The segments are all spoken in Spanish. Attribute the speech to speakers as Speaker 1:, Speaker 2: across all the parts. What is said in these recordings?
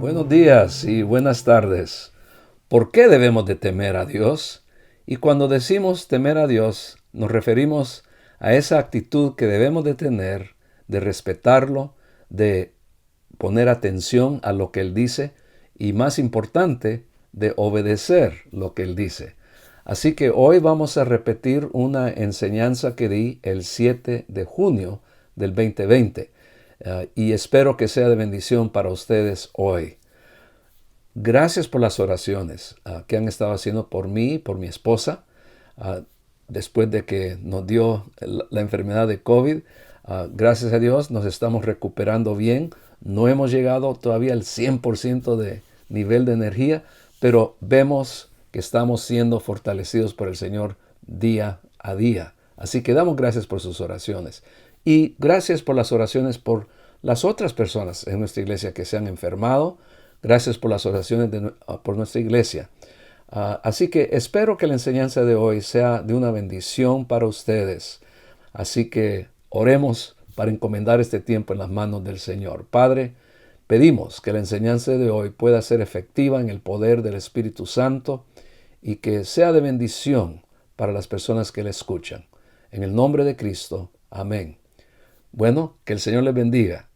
Speaker 1: Buenos días y buenas tardes. ¿Por qué debemos de temer a Dios? Y cuando decimos temer a Dios, nos referimos a esa actitud que debemos de tener, de respetarlo, de poner atención a lo que Él dice y, más importante, de obedecer lo que Él dice. Así que hoy vamos a repetir una enseñanza que di el 7 de junio del 2020 y espero que sea de bendición para ustedes hoy. Gracias por las oraciones que han estado haciendo por mí y por mi esposa después de que nos dio la enfermedad de COVID. Gracias a Dios nos estamos recuperando bien. No hemos llegado todavía al 100% de nivel de energía, pero vemos que estamos siendo fortalecidos por el Señor día a día. Así que damos gracias por sus oraciones. Y gracias por las oraciones por las otras personas en nuestra iglesia que se han enfermado. Gracias por las oraciones por nuestra iglesia. Así que espero que la enseñanza de hoy sea de una bendición para ustedes. Así que oremos para encomendar este tiempo en las manos del Señor. Padre, pedimos que la enseñanza de hoy pueda ser efectiva en el poder del Espíritu Santo y que sea de bendición para las personas que la escuchan. En el nombre de Cristo. Amén. Bueno, que el Señor les bendiga.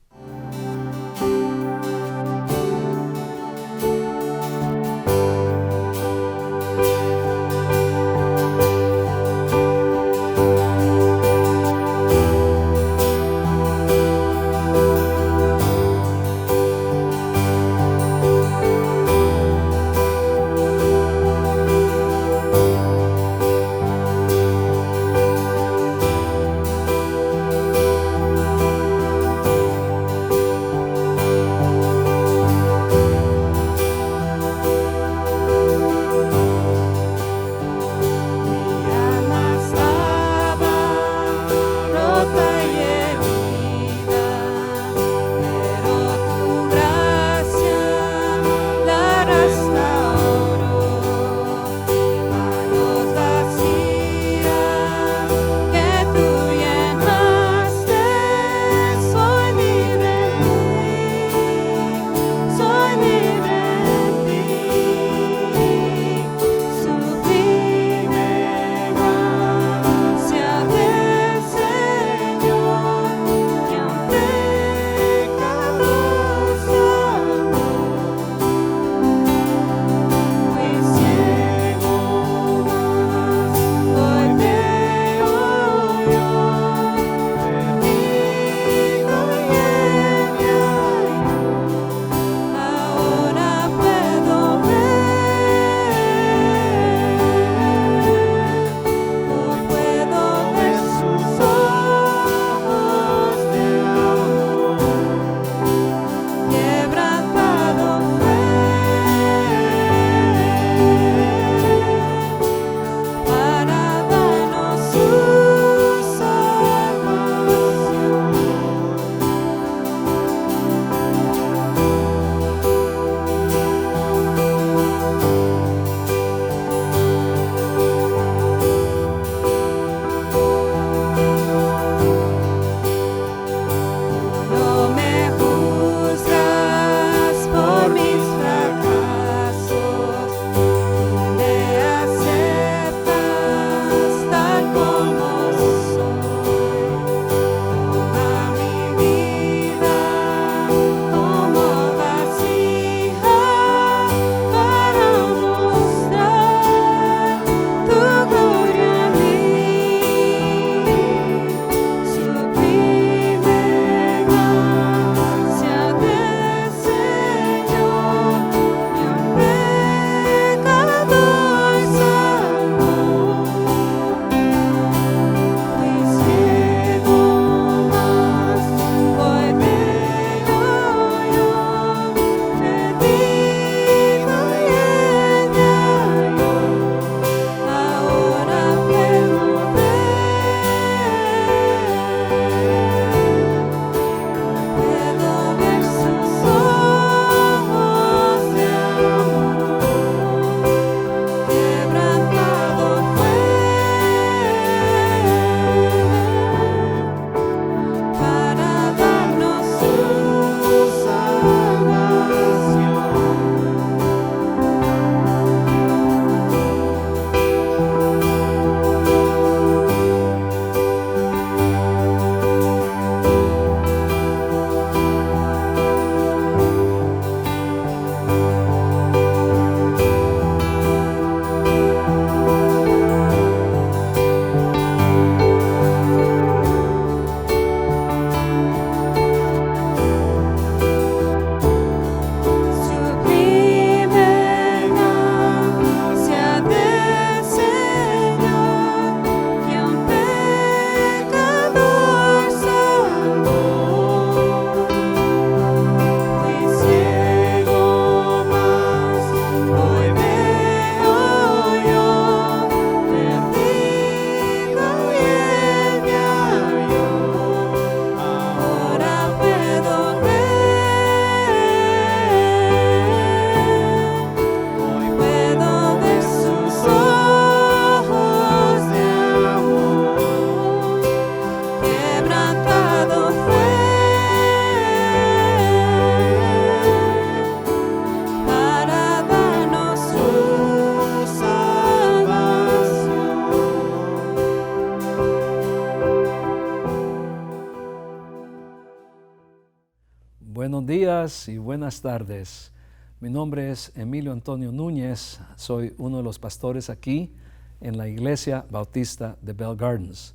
Speaker 1: días y buenas tardes. Mi nombre es Emilio Antonio Núñez. Soy uno de los pastores aquí en la Iglesia Bautista de Bell Gardens.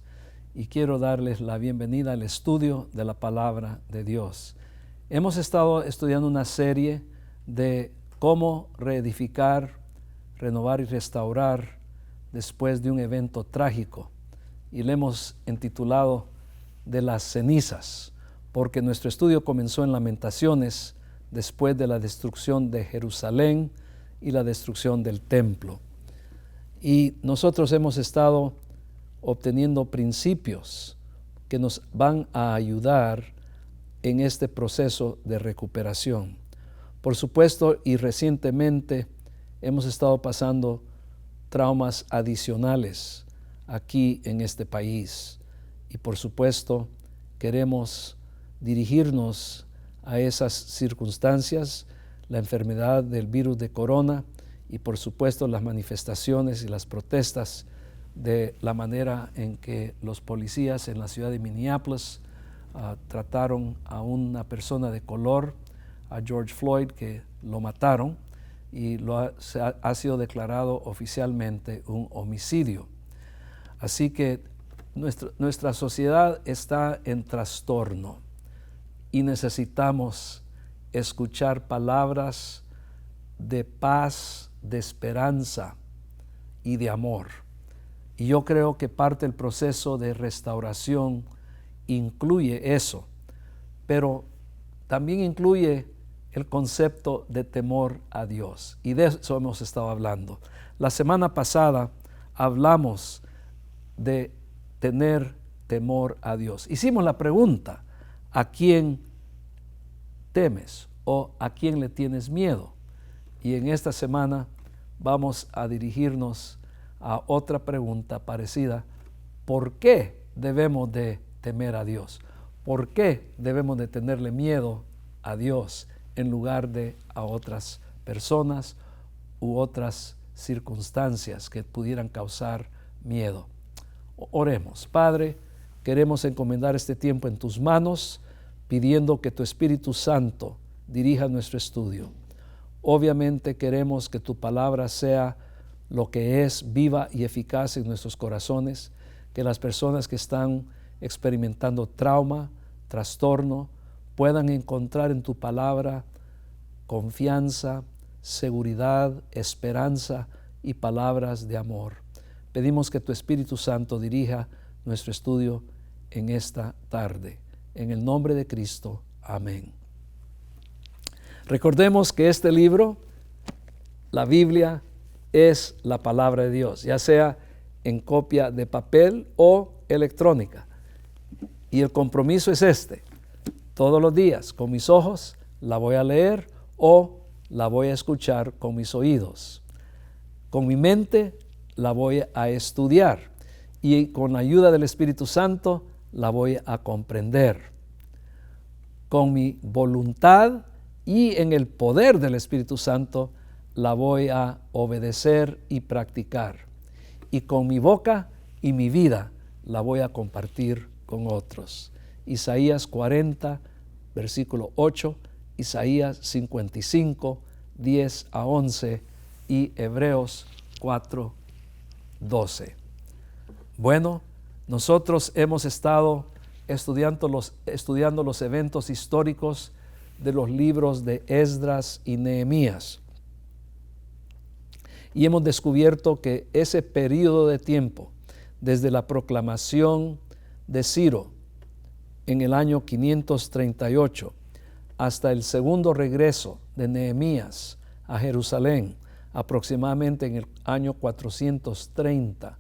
Speaker 1: Y quiero darles la bienvenida al estudio de la Palabra de Dios. Hemos estado estudiando una serie de cómo reedificar, renovar y restaurar después de un evento trágico. Y le hemos intitulado De las cenizas, porque nuestro estudio comenzó en Lamentaciones después de la destrucción de Jerusalén y la destrucción del templo. Y nosotros hemos estado obteniendo principios que nos van a ayudar en este proceso de recuperación. Por supuesto, y recientemente hemos estado pasando traumas adicionales aquí en este país. Y por supuesto, queremos dirigirnos a esas circunstancias, la enfermedad del virus de corona y por supuesto las manifestaciones y las protestas de la manera en que los policías en la ciudad de Minneapolis trataron a una persona de color, a George Floyd, que lo mataron y ha sido declarado oficialmente un homicidio. Así que nuestra sociedad está en trastorno y necesitamos escuchar palabras de paz, de esperanza y de amor. Y yo creo que parte del proceso de restauración incluye eso, pero también incluye el concepto de temor a Dios. Y de eso hemos estado hablando. La semana pasada hablamos de tener temor a Dios. Hicimos la pregunta, ¿a quién temes o a quién le tienes miedo? Y en esta semana vamos a dirigirnos a otra pregunta parecida. ¿Por qué debemos de temer a Dios? ¿Por qué debemos de tenerle miedo a Dios en lugar de a otras personas u otras circunstancias que pudieran causar miedo? Oremos. Padre, queremos encomendar este tiempo en tus manos, pidiendo que tu Espíritu Santo dirija nuestro estudio. Obviamente queremos que tu palabra sea lo que es, viva y eficaz en nuestros corazones, que las personas que están experimentando trauma, trastorno, puedan encontrar en tu palabra confianza, seguridad, esperanza y palabras de amor. Pedimos que tu Espíritu Santo dirija nuestro estudio en esta tarde. En el nombre de Cristo. Amén. Recordemos que este libro, la Biblia, es la palabra de Dios, ya sea en copia de papel o electrónica. Y el compromiso es este. Todos los días, con mis ojos, la voy a leer o la voy a escuchar con mis oídos. Con mi mente, la voy a estudiar y con la ayuda del Espíritu Santo la voy a comprender. Con mi voluntad y en el poder del Espíritu Santo la voy a obedecer y practicar. Y con mi boca y mi vida la voy a compartir con otros. Isaías 40, versículo 8, Isaías 55, 10 a 11 y Hebreos 4, 12. Bueno, nosotros hemos estado estudiando los eventos históricos de los libros de Esdras y Nehemías. Y hemos descubierto que ese periodo de tiempo, desde la proclamación de Ciro en el año 538 hasta el segundo regreso de Nehemías a Jerusalén, aproximadamente en el año 430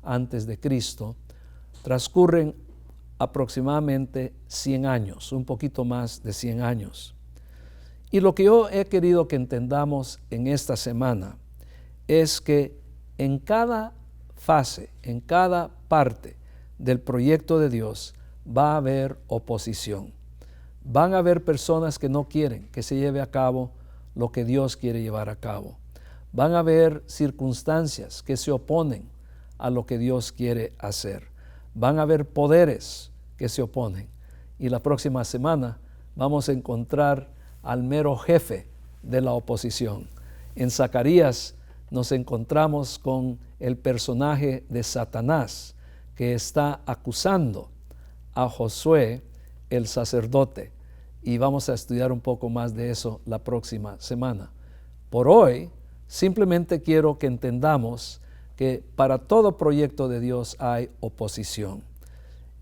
Speaker 1: antes de Cristo, transcurren aproximadamente 100 años, un poquito más de 100 años. Y lo que yo he querido que entendamos en esta semana es que en cada fase, en cada parte del proyecto de Dios va a haber oposición. Van a haber personas que no quieren que se lleve a cabo lo que Dios quiere llevar a cabo. Van a haber circunstancias que se oponen a lo que Dios quiere hacer. Van a haber poderes que se oponen. Y la próxima semana vamos a encontrar al mero jefe de la oposición. En Zacarías nos encontramos con el personaje de Satanás, que está acusando a Josué, el sacerdote. Y vamos a estudiar un poco más de eso la próxima semana. Por hoy, simplemente quiero que entendamos que para todo proyecto de Dios hay oposición.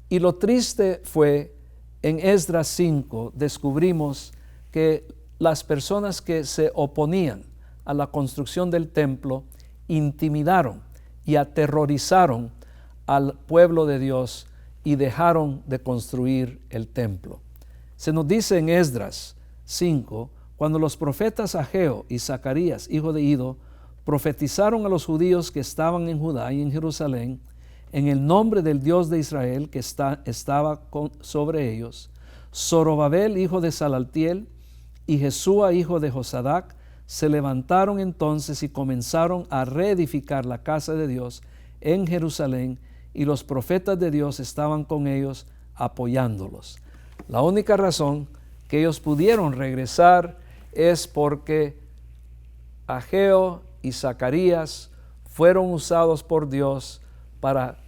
Speaker 1: Y lo triste fue, en Esdras 5 descubrimos que las personas que se oponían a la construcción del templo intimidaron y aterrorizaron al pueblo de Dios y dejaron de construir el templo. Se nos dice en Esdras 5, cuando los profetas Ageo y Zacarías, hijo de Ido, profetizaron a los judíos que estaban en Judá y en Jerusalén, en el nombre del Dios de Israel que estaba sobre ellos, Zorobabel, hijo de Salaltiel, y Jesúa, hijo de Josadac, se levantaron entonces y comenzaron a reedificar la casa de Dios en Jerusalén, y los profetas de Dios estaban con ellos apoyándolos. La única razón que ellos pudieron regresar es porque Ageo y Zacarías fueron usados por Dios para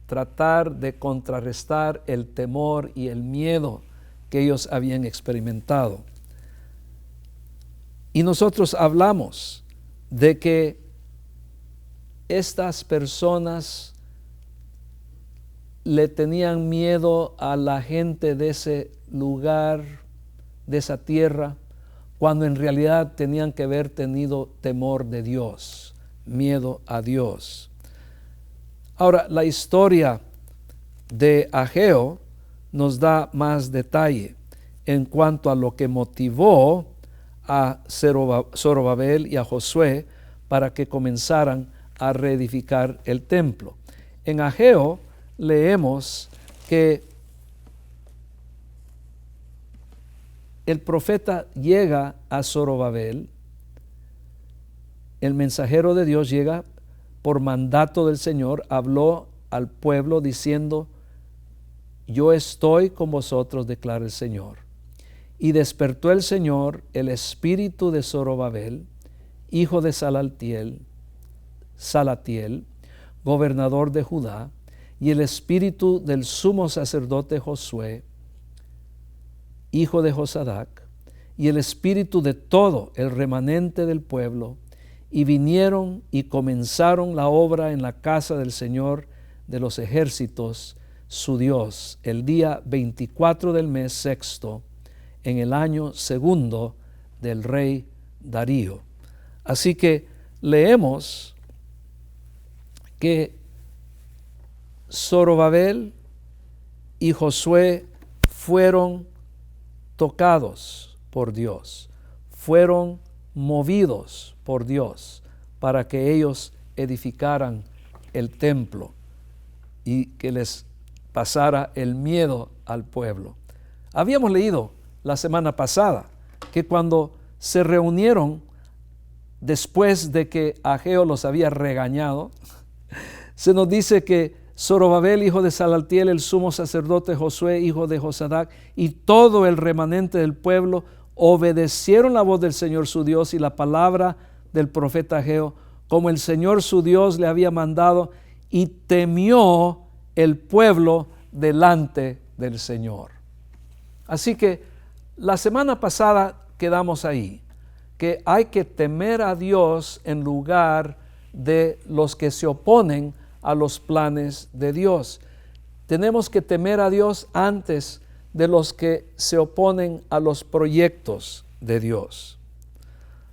Speaker 1: tratar de contrarrestar el temor y el miedo que ellos habían experimentado. Y nosotros hablamos de que estas personas le tenían miedo a la gente de ese lugar, de esa tierra, cuando en realidad tenían que haber tenido temor de Dios, miedo a Dios. Ahora, la historia de Ageo nos da más detalle en cuanto a lo que motivó a Zorobabel y a Josué para que comenzaran a reedificar el templo. En Ageo leemos que el profeta llega a Zorobabel, el mensajero de Dios llega por mandato del Señor, habló al pueblo diciendo: yo estoy con vosotros, declara el Señor. Y despertó el Señor el espíritu de Zorobabel, hijo de Salatiel, gobernador de Judá, y el espíritu del sumo sacerdote Josué, hijo de Josadac, y el espíritu de todo el remanente del pueblo, y vinieron y comenzaron la obra en la casa del Señor de los ejércitos, su Dios, el día 24 del mes sexto, en el año segundo del rey Darío. Así que leemos que Zorobabel y Josué fueron tocados por Dios, fueron movidos por Dios para que ellos edificaran el templo y que les pasara el miedo al pueblo. Habíamos leído la semana pasada que cuando se reunieron después de que Ageo los había regañado, se nos dice que Zorobabel, hijo de Salaltiel, el sumo sacerdote, Josué, hijo de Josadac, y todo el remanente del pueblo obedecieron la voz del Señor su Dios y la palabra del profeta Ageo, como el Señor su Dios le había mandado, y temió el pueblo delante del Señor. Así que la semana pasada quedamos ahí, que hay que temer a Dios en lugar de los que se oponen a los planes de Dios. Tenemos que temer a Dios antes de los que se oponen a los proyectos de Dios.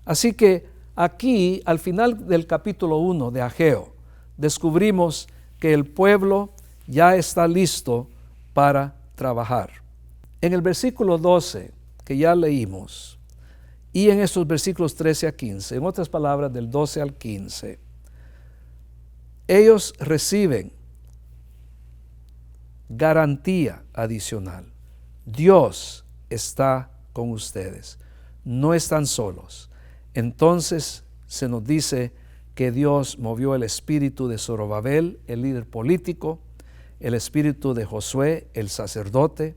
Speaker 1: Así que aquí, al final del capítulo 1 de Ageo, descubrimos que el pueblo ya está listo para trabajar. En el versículo 12, que ya leímos, y en estos versículos 13 a 15, en otras palabras, del 12 al 15, ellos reciben garantía adicional. Dios está con ustedes, no están solos. Entonces se nos dice que Dios movió el espíritu de Zorobabel, el líder político, el espíritu de Josué, el sacerdote,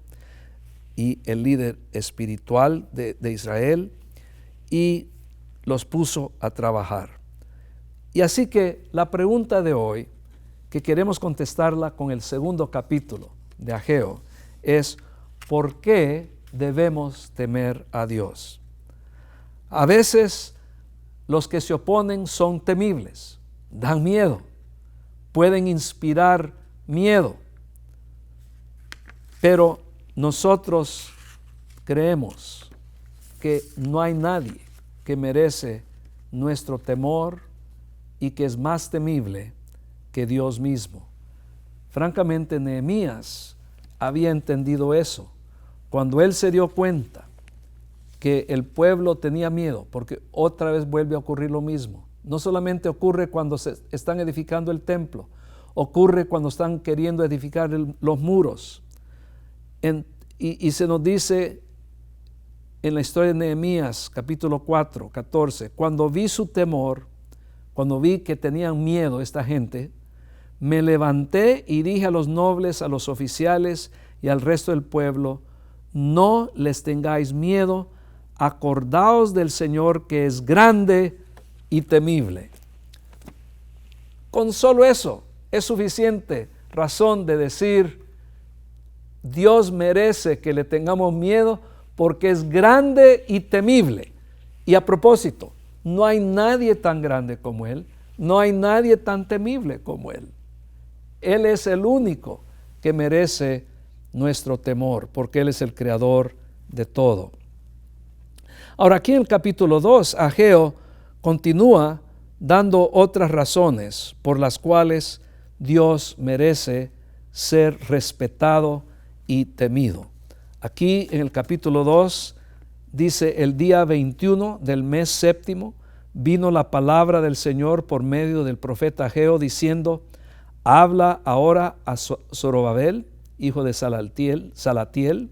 Speaker 1: y el líder espiritual de Israel, y los puso a trabajar. Y así que la pregunta de hoy, que queremos contestarla con el segundo capítulo de Ageo, es ¿por qué debemos temer a Dios? A veces los que se oponen son temibles, dan miedo, pueden inspirar miedo, pero nosotros creemos que no hay nadie que merece nuestro temor y que es más temible que Dios mismo. Francamente, Nehemías había entendido eso. Cuando él se dio cuenta que el pueblo tenía miedo, porque otra vez vuelve a ocurrir lo mismo. No solamente ocurre cuando se están edificando el templo, ocurre cuando están queriendo edificar los muros. Y se nos dice en la historia de Nehemías, capítulo 4, 14, cuando vi su temor, cuando vi que tenían miedo esta gente, me levanté y dije a los nobles, a los oficiales y al resto del pueblo, no les tengáis miedo, acordaos del Señor que es grande y temible. Con solo eso es suficiente razón de decir, Dios merece que le tengamos miedo porque es grande y temible. Y a propósito, no hay nadie tan grande como Él, no hay nadie tan temible como Él. Él es el único que merece nuestro temor, porque Él es el creador de todo. Ahora, aquí en el capítulo 2, Ageo continúa dando otras razones por las cuales Dios merece ser respetado y temido. Aquí en el capítulo 2 dice, el día 21 del mes séptimo vino la palabra del Señor por medio del profeta Ageo diciendo, habla ahora a Zorobabel, hijo de Salatiel,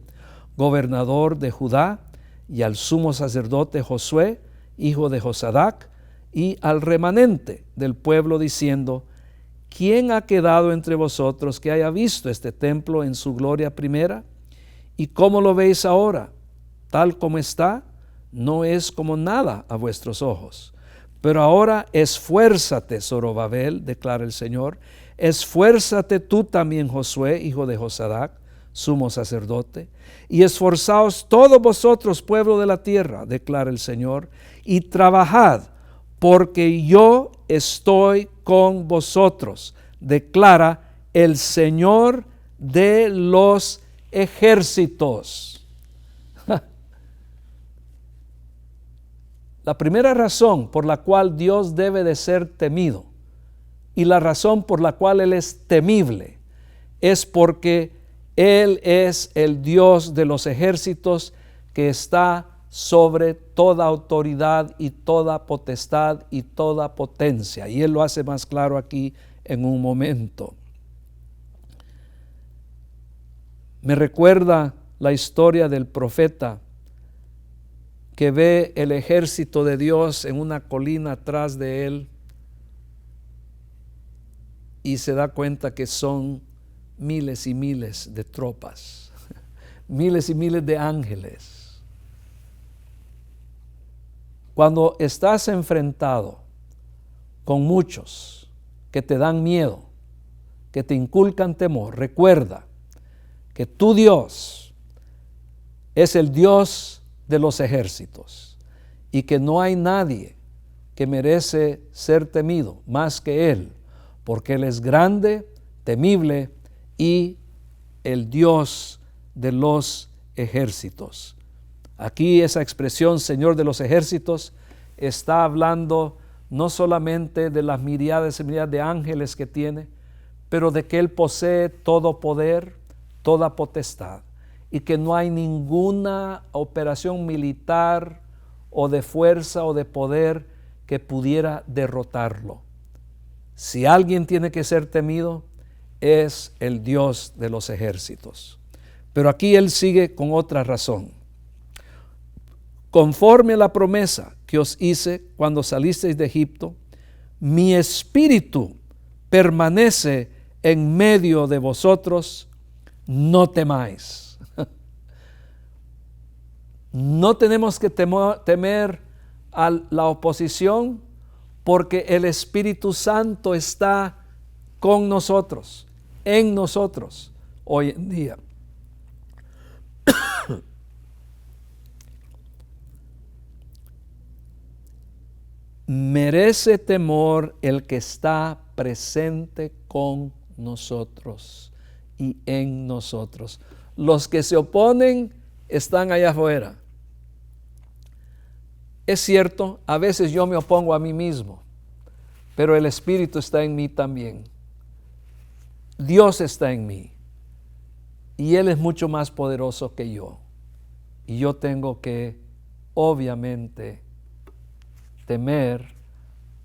Speaker 1: gobernador de Judá, y al sumo sacerdote Josué, hijo de Josadac, y al remanente del pueblo diciendo, ¿quién ha quedado entre vosotros que haya visto este templo en su gloria primera? ¿Y cómo lo veis ahora? Tal como está, no es como nada a vuestros ojos. Pero ahora esfuérzate, Zorobabel, declara el Señor, esfuérzate tú también, Josué, hijo de Josadac, sumo sacerdote, y esforzaos todos vosotros, pueblo de la tierra, declara el Señor, y trabajad, porque yo estoy con vosotros, declara el Señor de los ejércitos. La primera razón por la cual Dios debe de ser temido y la razón por la cual Él es temible es porque Él es el Dios de los ejércitos que está sobre toda autoridad y toda potestad y toda potencia. Y Él lo hace más claro aquí en un momento. Me recuerda la historia del profeta que ve el ejército de Dios en una colina atrás de él y se da cuenta que son miles y miles de tropas, miles y miles de ángeles. Cuando estás enfrentado con muchos que te dan miedo, que te inculcan temor, recuerda que tu Dios es el Dios de los ejércitos y que no hay nadie que merece ser temido más que Él, porque Él es grande, temible y el Dios de los ejércitos. Aquí esa expresión Señor de los ejércitos está hablando no solamente de las miríadas y miríadas de ángeles que tiene, pero de que Él posee todo poder, toda potestad, y que no hay ninguna operación militar o de fuerza o de poder que pudiera derrotarlo. Si alguien tiene que ser temido, es el Dios de los ejércitos. Pero aquí Él sigue con otra razón. Conforme a la promesa que os hice cuando salisteis de Egipto, mi espíritu permanece en medio de vosotros, no temáis. No tenemos que temer a la oposición porque el Espíritu Santo está con nosotros, en nosotros hoy en día. Merece temor el que está presente con nosotros y en nosotros. Los que se oponen están allá afuera. Es cierto, a veces yo me opongo a mí mismo, pero el Espíritu está en mí también. Dios está en mí y Él es mucho más poderoso que yo. Y yo tengo que, obviamente, temer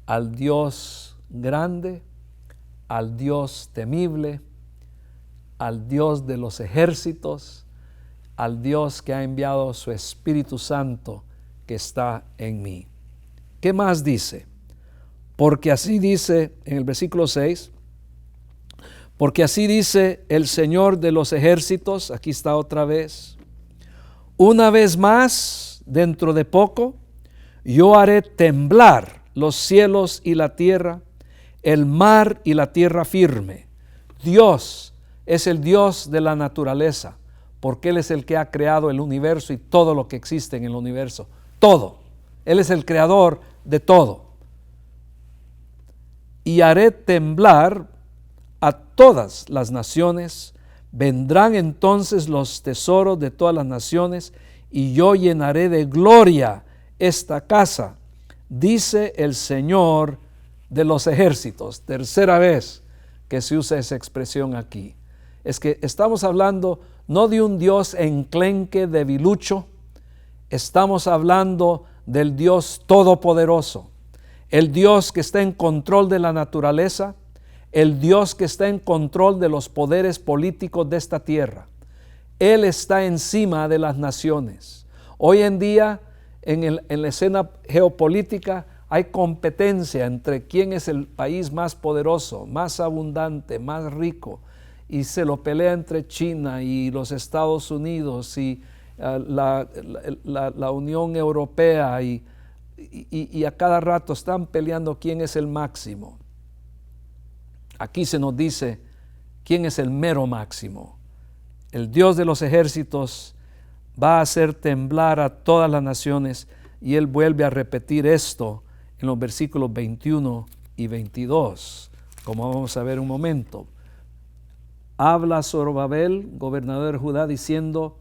Speaker 1: al Dios grande, al Dios temible, al Dios de los ejércitos, al Dios que ha enviado su Espíritu Santo que está en mí. ¿Qué más dice? Porque así dice en el versículo 6, porque así dice el Señor de los ejércitos, aquí está otra vez, una vez más, dentro de poco, yo haré temblar los cielos y la tierra, el mar y la tierra firme. Dios es el Dios de la naturaleza, porque Él es el que ha creado el universo y todo lo que existe en el universo. Todo. Él es el creador de todo. Y haré temblar a todas las naciones. Vendrán entonces los tesoros de todas las naciones y yo llenaré de gloria esta casa, dice el Señor de los ejércitos. Tercera vez que se usa esa expresión aquí. Es que estamos hablando no de un Dios enclenque, debilucho, estamos hablando del Dios todopoderoso, el Dios que está en control de la naturaleza, el Dios que está en control de los poderes políticos de esta tierra. Él está encima de las naciones. Hoy en día, en la escena geopolítica, hay competencia entre quién es el país más poderoso, más abundante, más rico, y se lo pelea entre China y los Estados Unidos y la Unión Europea y a cada rato están peleando quién es el máximo. Aquí se nos dice quién es el mero máximo. El Dios de los ejércitos va a hacer temblar a todas las naciones y Él vuelve a repetir esto en los versículos 21 y 22, como vamos a ver un momento. Habla Zorobabel, gobernador de Judá, diciendo: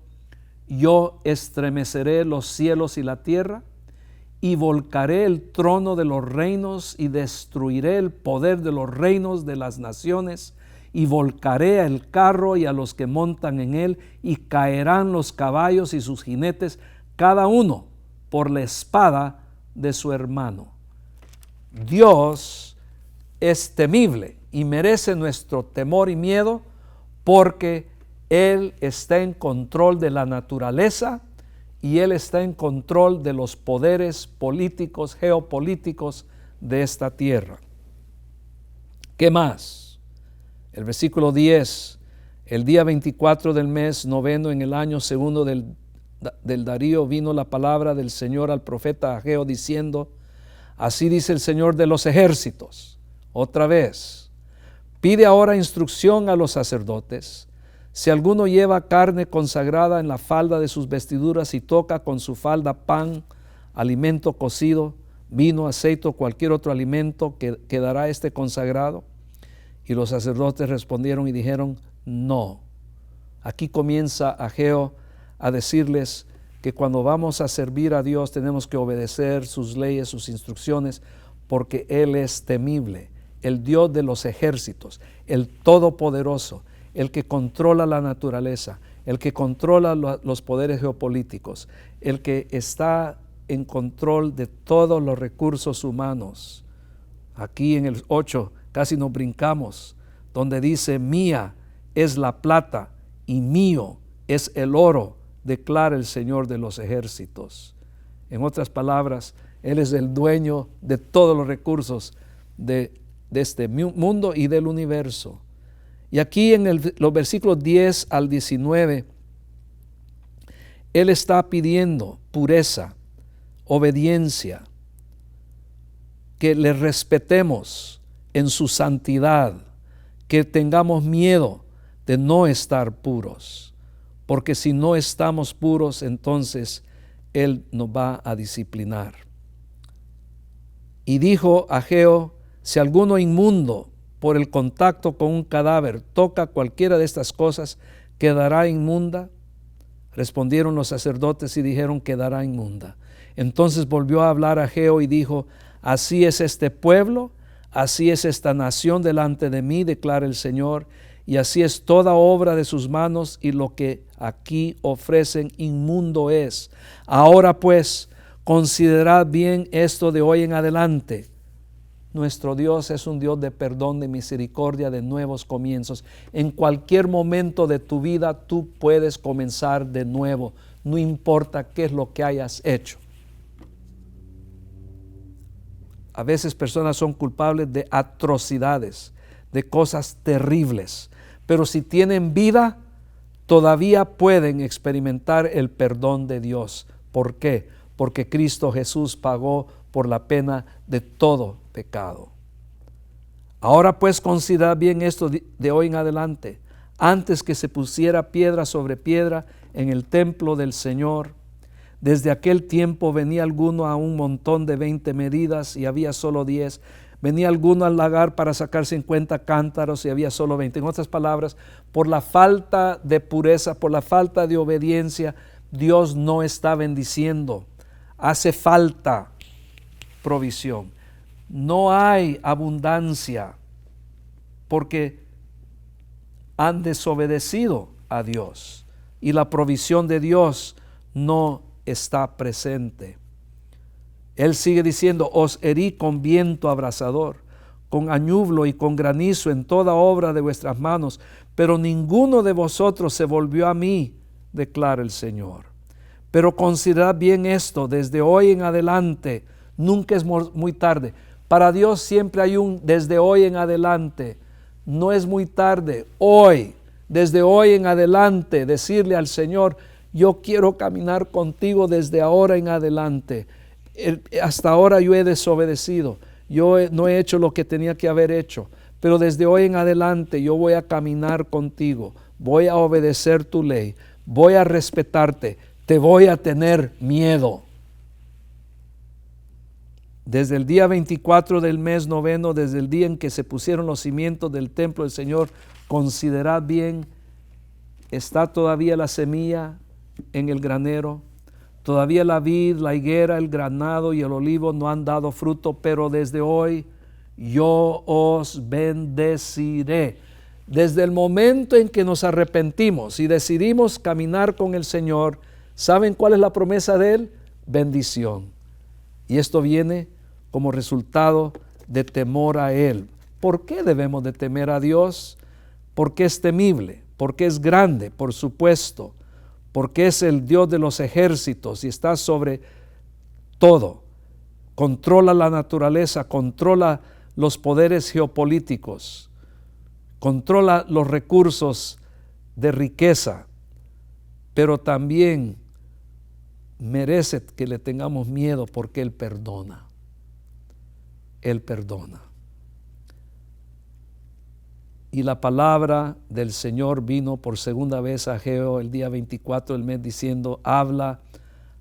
Speaker 1: yo estremeceré los cielos y la tierra y volcaré el trono de los reinos y destruiré el poder de los reinos de las naciones y volcaré el carro y a los que montan en él y caerán los caballos y sus jinetes, cada uno por la espada de su hermano. Dios es temible y merece nuestro temor y miedo porque Él está en control de la naturaleza y Él está en control de los poderes políticos, geopolíticos de esta tierra. ¿Qué más? El versículo 10, el día 24 del mes noveno en el año segundo del Darío vino la palabra del Señor al profeta Ageo diciendo: así dice el Señor de los ejércitos, otra vez, pide ahora instrucción a los sacerdotes. Si alguno lleva carne consagrada en la falda de sus vestiduras y toca con su falda pan, alimento cocido, vino, aceite o cualquier otro alimento, ¿quedará este consagrado? Y los sacerdotes respondieron y dijeron: no. Aquí comienza Ageo a decirles que cuando vamos a servir a Dios tenemos que obedecer sus leyes, sus instrucciones, porque Él es temible, el Dios de los ejércitos, el Todopoderoso, el que controla la naturaleza, el que controla los poderes geopolíticos, el que está en control de todos los recursos humanos. Aquí en el 8 casi nos brincamos, donde dice: mía es la plata y mío es el oro, declara el Señor de los ejércitos. En otras palabras, Él es el dueño de todos los recursos de este mundo y del universo. Y aquí en los versículos 10 al 19, Él está pidiendo pureza, obediencia, que le respetemos en su santidad, que tengamos miedo de no estar puros, porque si no estamos puros, entonces Él nos va a disciplinar. Y dijo Ageo: si alguno inmundo por el contacto con un cadáver toca cualquiera de estas cosas, ¿quedará inmunda? Respondieron los sacerdotes y dijeron: quedará inmunda. Entonces volvió a hablar Ageo y dijo: así es este pueblo, así es esta nación delante de mí, declara el Señor, y así es toda obra de sus manos, y lo que aquí ofrecen inmundo es. Ahora pues, considerad bien esto de hoy en adelante. Nuestro Dios es un Dios de perdón, de misericordia, de nuevos comienzos. En cualquier momento de tu vida tú puedes comenzar de nuevo, no importa qué es lo que hayas hecho. A veces personas son culpables de atrocidades, de cosas terribles, pero si tienen vida, todavía pueden experimentar el perdón de Dios. ¿Por qué? Porque Cristo Jesús pagó por la pena de todo pecado. Ahora pues considerad bien esto de hoy en adelante, antes que se pusiera piedra sobre piedra en el templo del Señor. Desde aquel tiempo venía alguno a un montón de 20 medidas y había solo 10. Venía alguno al lagar para sacar 50 cántaros y había solo 20. En otras palabras, por la falta de pureza, por la falta de obediencia, Dios no está bendiciendo. Hace falta provisión. No hay abundancia porque han desobedecido a Dios y la provisión de Dios no está presente. Él sigue diciendo: os herí con viento abrasador, con añublo y con granizo en toda obra de vuestras manos, pero ninguno de vosotros se volvió a mí, declara el Señor. Pero considerad bien esto, desde hoy en adelante, nunca es muy tarde. Para Dios siempre hay un desde hoy en adelante. No es muy tarde. Hoy, desde hoy en adelante, decirle al Señor: yo quiero caminar contigo desde ahora en adelante. Hasta ahora yo he desobedecido. Yo no he hecho lo que tenía que haber hecho. Pero desde hoy en adelante yo voy a caminar contigo. Voy a obedecer tu ley. Voy a respetarte. Te voy a tener miedo. Desde el día 24 del mes noveno, desde el día en que se pusieron los cimientos del templo del Señor, considerad bien, está todavía la semilla en el granero, todavía la vid, la higuera, el granado y el olivo no han dado fruto, pero desde hoy yo os bendeciré. Desde el momento en que nos arrepentimos y decidimos caminar con el Señor, ¿saben cuál es la promesa de Él? Bendición. Y esto viene como resultado de temor a Él. ¿Por qué debemos de temer a Dios? Porque es temible, porque es grande, por supuesto, porque es el Dios de los ejércitos y está sobre todo. Controla la naturaleza, controla los poderes geopolíticos, controla los recursos de riqueza, pero también merece que le tengamos miedo porque Él perdona. Él perdona. Y la palabra del Señor vino por segunda vez a Ageo el día 24 del mes diciendo: habla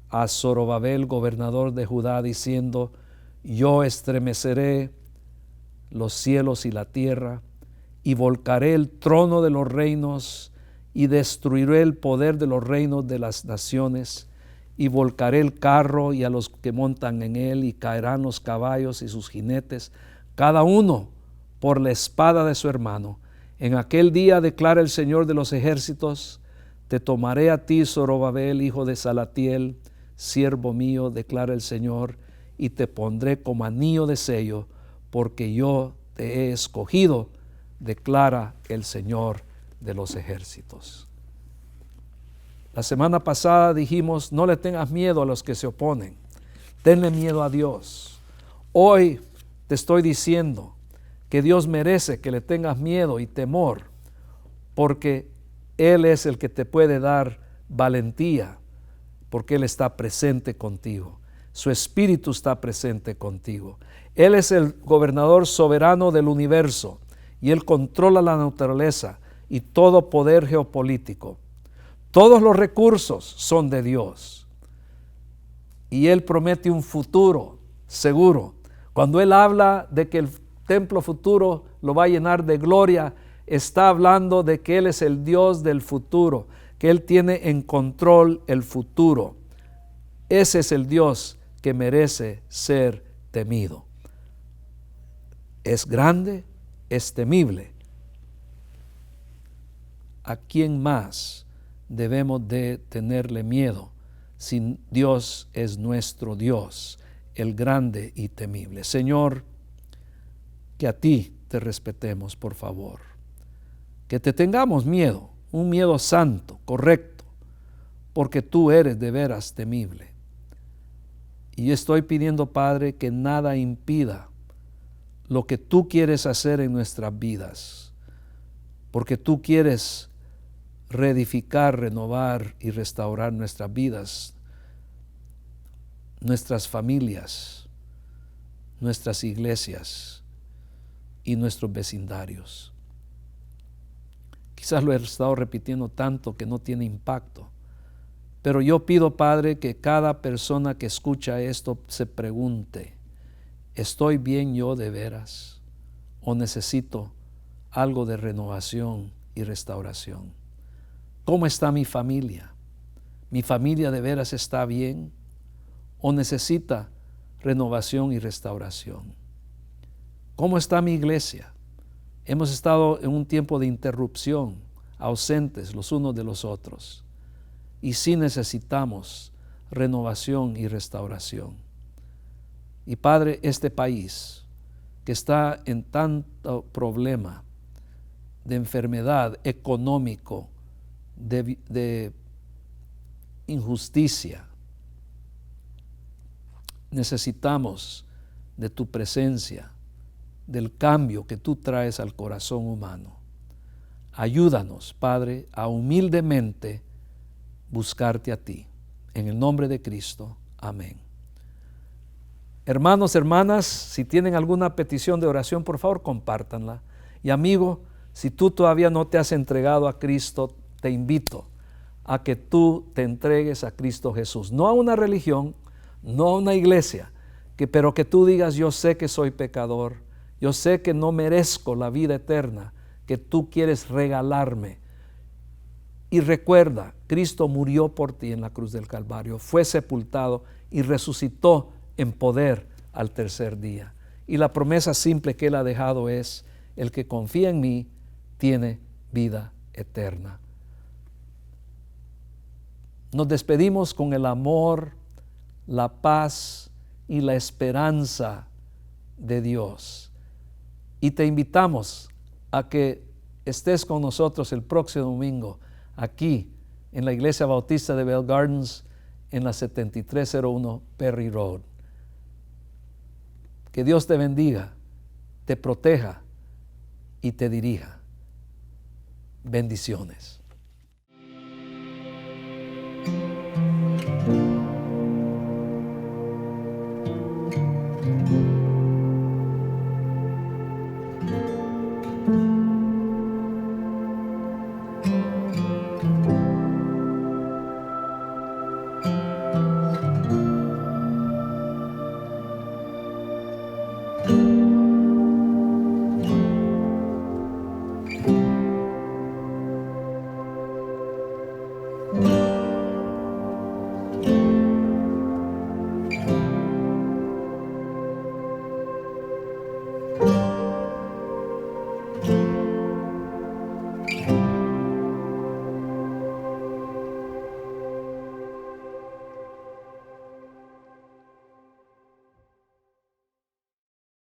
Speaker 1: a Zorobabel, gobernador de Judá, diciendo: yo estremeceré los cielos y la tierra, y volcaré el trono de los reinos, y destruiré el poder de los reinos de las naciones, y volcaré el carro y a los que montan en él, y caerán los caballos y sus jinetes, cada uno por la espada de su hermano. En aquel día, declara el Señor de los ejércitos, te tomaré a ti, Zorobabel, hijo de Salatiel, siervo mío, declara el Señor, y te pondré como anillo de sello, porque yo te he escogido, declara el Señor de los ejércitos. La semana pasada dijimos: no le tengas miedo a los que se oponen, tenle miedo a Dios. Hoy te estoy diciendo que Dios merece que le tengas miedo y temor, porque Él es el que te puede dar valentía porque Él está presente contigo. Su Espíritu está presente contigo. Él es el gobernador soberano del universo y Él controla la naturaleza y todo poder geopolítico. Todos los recursos son de Dios y Él promete un futuro seguro. Cuando Él habla de que el templo futuro lo va a llenar de gloria, está hablando de que Él es el Dios del futuro, que Él tiene en control el futuro. Ese es el Dios que merece ser temido. Es grande, es temible. ¿A quién más debemos de tenerle miedo si Dios es nuestro Dios, el grande y temible? Señor, que a ti te respetemos, por favor. Que te tengamos miedo, un miedo santo, correcto, porque tú eres de veras temible. Y estoy pidiendo, Padre, que nada impida lo que tú quieres hacer en nuestras vidas, porque tú quieres reedificar, renovar y restaurar nuestras vidas, nuestras familias, nuestras iglesias y nuestros vecindarios. Quizás lo he estado repitiendo tanto que no tiene impacto, pero yo pido, Padre, que cada persona que escucha esto se pregunte, ¿estoy bien yo de veras o necesito algo de renovación y restauración? ¿Cómo está mi familia? ¿Mi familia de veras está bien o necesita renovación y restauración? ¿Cómo está mi iglesia? Hemos estado en un tiempo de interrupción, ausentes los unos de los otros. Y sí necesitamos renovación y restauración. Y Padre, este país que está en tanto problema de enfermedad económico, de injusticia, necesitamos de tu presencia, del cambio que tú traes al corazón humano. Ayúdanos, Padre, a humildemente buscarte a ti. En el nombre de Cristo. Amén. Hermanos, hermanas, si tienen alguna petición de oración, por favor, compártanla. Y amigo, si tú todavía no te has entregado a Cristo, te invito a que tú te entregues a Cristo Jesús. No a una religión, no a una iglesia, pero que tú digas, yo sé que soy pecador, yo sé que no merezco la vida eterna que tú quieres regalarme. Y recuerda, Cristo murió por ti en la cruz del Calvario, fue sepultado y resucitó en poder al tercer día. Y la promesa simple que Él ha dejado es, el que confía en mí tiene vida eterna. Nos despedimos con el amor, la paz y la esperanza de Dios. Y te invitamos a que estés con nosotros el próximo domingo aquí en la Iglesia Bautista de Bell Gardens en la 7301 Perry Road. Que Dios te bendiga, te proteja y te dirija. Bendiciones.